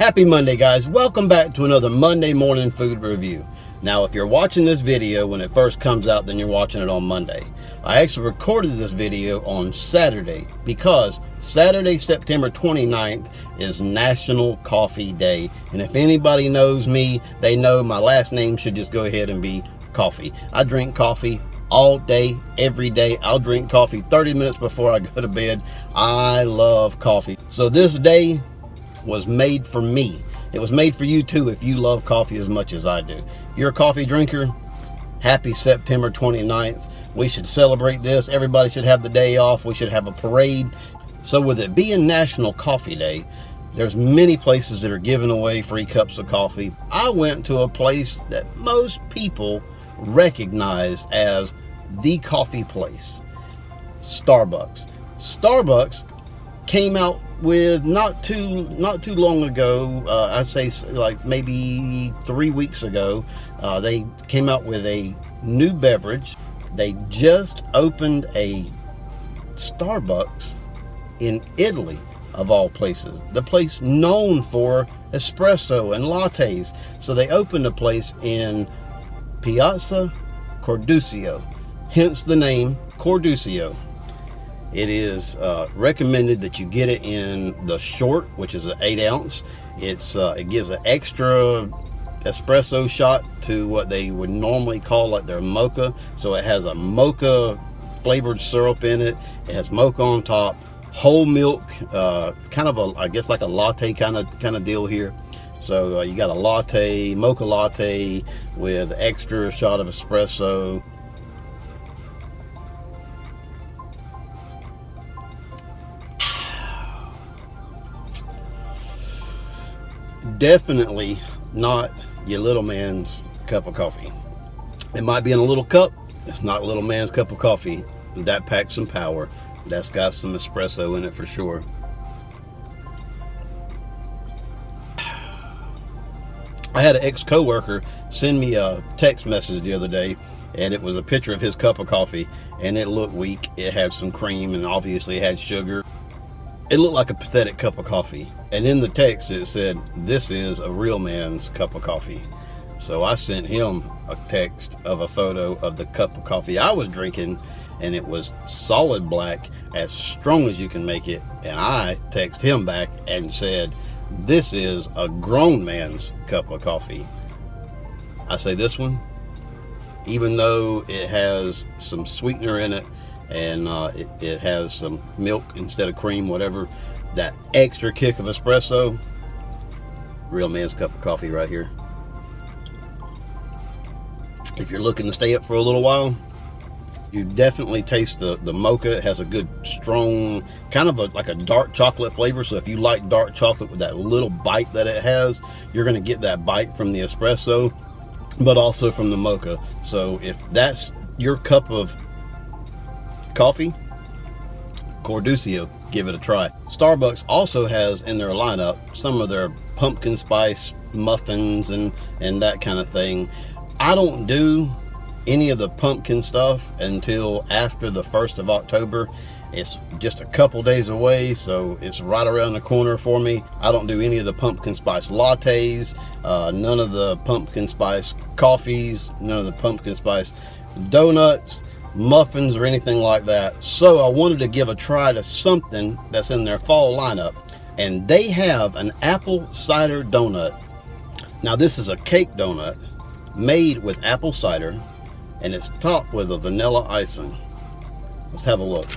Happy Monday, guys. Welcome back to another Monday morning food review. Now, if you're watching this video when it first comes out, then you're watching it on Monday. I actually recorded this video on Saturday because Saturday, September 29th is National Coffee Day. And if anybody knows me, they know my last name should just go ahead and be Coffee. I drink coffee all day, every day. I'll drink coffee 30 minutes before I go to bed. I love coffee. So this day was made for me. It was made for you too if you love coffee as much as I do. If you're a coffee drinker, happy September 29th. We should celebrate this. Everybody should have the day off. We should have a parade. So with it being National Coffee Day, there's many places that are giving away free cups of coffee. I went to a place that most people recognize as the coffee place, Starbucks. Starbucks came out with not too long ago, I'd say like maybe 3 weeks ago, they came out with a new beverage. They just opened a Starbucks in Italy, of all places, the place known for espresso and lattes. So they opened a place in Piazza Cordusio, hence the name Cordusio. It is recommended that you get it in the short, which is an 8 ounce. It gives an extra espresso shot to what they would normally call like their mocha. So it has a mocha flavored syrup in it. It has mocha on top, whole milk, kind of a, I guess like a latte kind of deal here. So you got a latte, mocha latte with extra shot of espresso. Definitely not your little man's cup of coffee. It might be in a little cup. It's not little man's cup of coffee. That packs some power. That's got some espresso in it for sure. I had an ex-coworker send me a text message the other day, and it was a picture of his cup of coffee, and it looked weak. It had some cream, and obviously it had sugar. It looked like a pathetic cup of coffee. And in the text it said, "This is a real man's cup of coffee." So I sent him a text of a photo of the cup of coffee I was drinking, and it was solid black, as strong as you can make it. And I texted him back and said, "This is a grown man's cup of coffee." I say this one, even though it has some sweetener in it, and it has some milk instead of cream, whatever, that extra kick of espresso, real man's cup of coffee right here. If you're looking to stay up for a little while, you definitely taste the mocha. It has a good strong kind of like a dark chocolate flavor. So if you like dark chocolate with that little bite that it has, you're going to get that bite from the espresso, but also from the mocha. So if that's your cup of coffee, Cordusio, give it a try. Starbucks also has in their lineup some of their pumpkin spice muffins and that kind of thing. I don't do any of the pumpkin stuff until after the 1st of October. It's just a couple days away, so it's right around the corner for me. I don't do any of the pumpkin spice lattes, none of the pumpkin spice coffees, none of the pumpkin spice donuts, muffins, or anything like that. So I wanted to give a try to something that's in their fall lineup, and they have an apple cider donut. Now this is a cake donut made with apple cider, and it's topped with a vanilla icing. Let's have a look.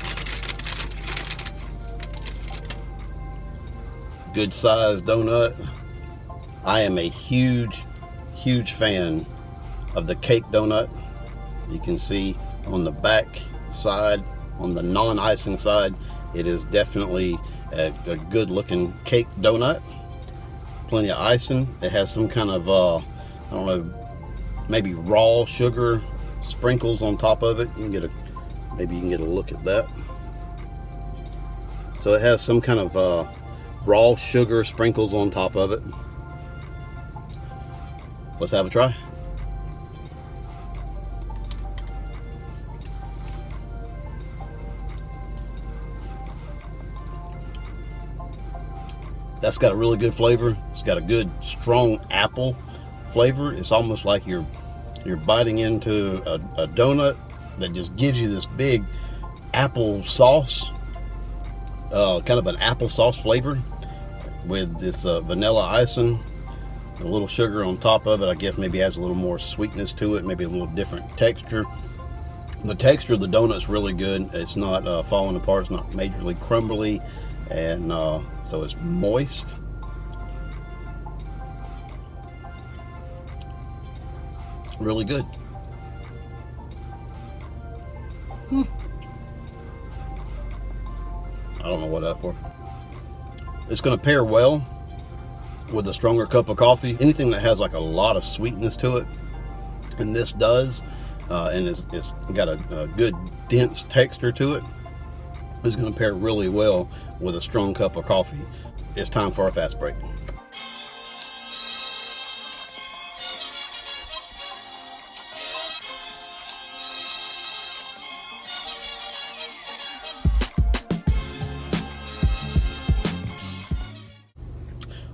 Good sized donut. I am a huge fan of the cake donut. You can see on the back side, on the non-icing side, it is definitely a good looking cake donut. Plenty of icing. It has some kind of I don't know, maybe raw sugar sprinkles on top of it. Maybe you can get a look at that. So it has some kind of raw sugar sprinkles on top of it. Let's have a try. That's got a really good flavor. It's got a good strong apple flavor. It's almost like you're biting into a donut that just gives you this big apple sauce, kind of an applesauce flavor with this vanilla icing, a little sugar on top of it. I guess maybe adds a little more sweetness to it, maybe a little different texture. The texture of the donut's really good. It's not falling apart. It's not majorly crumbly, and so it's moist. Really good. I don't know what that's for. It's going to pair well with a stronger cup of coffee. Anything that has like a lot of sweetness to it, and this does, and it's got a good dense texture to it, is going to pair really well with a strong cup of coffee. It's time for our fast break.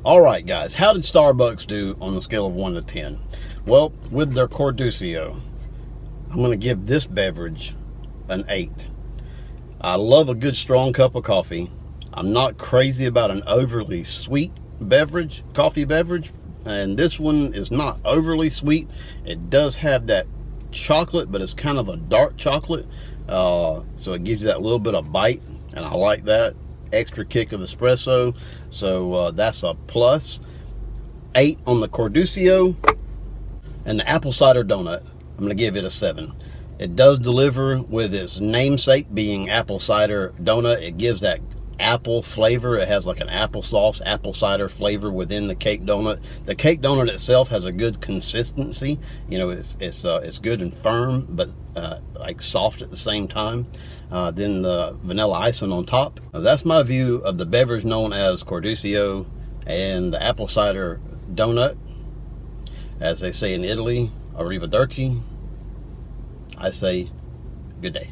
All right, guys, how did Starbucks do on the scale of 1 to 10? Well, with their Cordusio, I'm going to give this beverage an 8. I love a good strong cup of coffee. I'm not crazy about an overly sweet beverage, coffee beverage, and this one is not overly sweet. It does have that chocolate, but it's kind of a dark chocolate, so it gives you that little bit of bite, and I like that. Extra kick of espresso, so that's a plus. 8 on the Cordusio. And the apple cider donut, I'm going to give it a 7. It does deliver with its namesake being apple cider donut. It gives that apple flavor. It has like an applesauce, apple cider flavor within the cake donut. The cake donut itself has a good consistency. You know, it's good and firm, but like soft at the same time. Then the vanilla icing on top. That's my view of the beverage known as Cordusio and the apple cider donut. As they say in Italy, arrivederci. I say good day.